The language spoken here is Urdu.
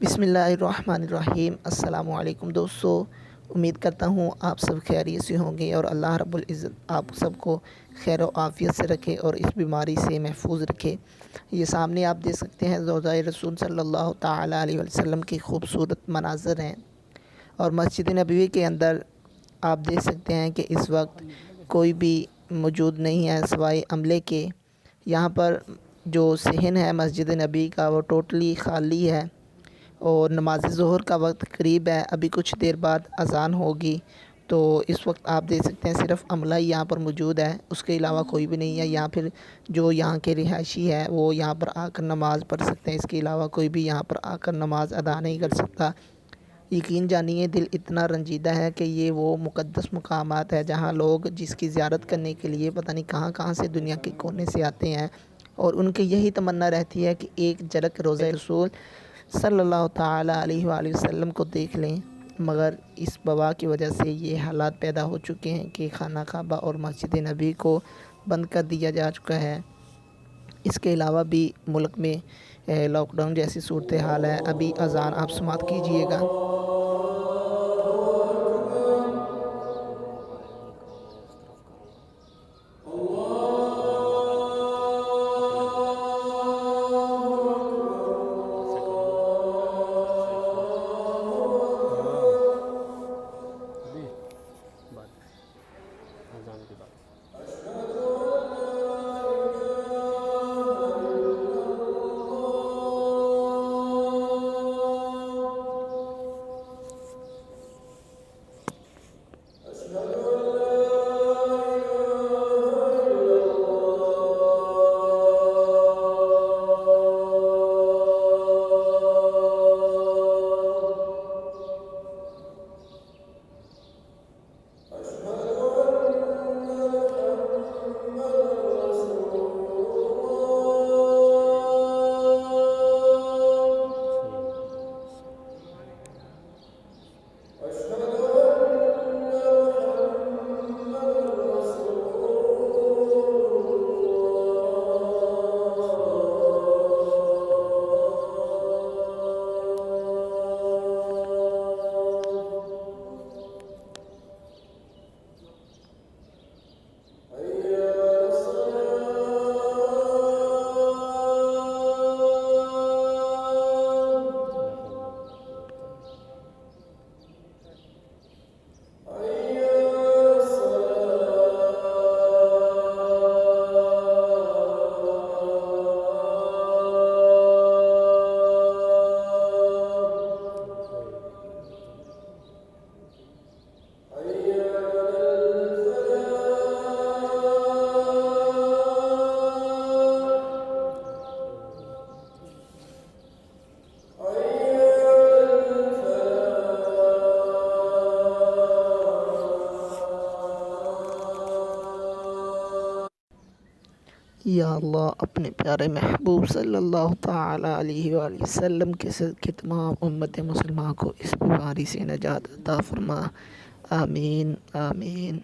بسم اللہ الرحمن الرحیم۔ السلام علیکم دوستو، امید کرتا ہوں آپ سب خیریت سے ہوں گے اور اللہ رب العزت آپ سب کو خیر و عافیت سے رکھے اور اس بیماری سے محفوظ رکھے۔ یہ سامنے آپ دیکھ سکتے ہیں روضہ رسول صلی اللہ تعالیٰ علیہ وسلم کی خوبصورت مناظر ہیں، اور مسجد نبوی کے اندر آپ دیکھ سکتے ہیں کہ اس وقت کوئی بھی موجود نہیں ہے سوائے عملے کے۔ یہاں پر جو صحن ہے مسجد نبی کا وہ ٹوٹلی خالی ہے، اور نماز ظہر کا وقت قریب ہے، ابھی کچھ دیر بعد اذان ہوگی۔ تو اس وقت آپ دیکھ سکتے ہیں صرف عملہ ہی یہاں پر موجود ہے، اس کے علاوہ کوئی بھی نہیں ہے۔ یہاں پھر جو یہاں کے رہائشی ہے وہ یہاں پر آ کر نماز پڑھ سکتے ہیں، اس کے علاوہ کوئی بھی یہاں پر آ کر نماز ادا نہیں کر سکتا۔ یقین جانیے دل اتنا رنجیدہ ہے کہ یہ وہ مقدس مقامات ہے جہاں لوگ جس کی زیارت کرنے کے لیے پتہ نہیں کہاں کہاں سے دنیا کے کونے سے آتے ہیں، اور ان کی یہی تمنا رہتی ہے کہ ایک جھلک روضہ رسول صلی اللہ تعالیٰ علیہ وآلہ وسلم کو دیکھ لیں۔ مگر اس وبا کی وجہ سے یہ حالات پیدا ہو چکے ہیں کہ خانہ کعبہ اور مسجد نبی کو بند کر دیا جا چکا ہے۔ اس کے علاوہ بھی ملک میں لاک ڈاؤن جیسی صورتحال ہے۔ ابھی اذان آپ سماعت کیجئے گا۔ یا اللہ اپنے پیارے محبوب صلی اللہ تعالیٰ علیہ وآلہ وسلم کے صدقے تمام امت مسلمہ کو اس بیماری سے نجات عطا فرما، آمین آمین۔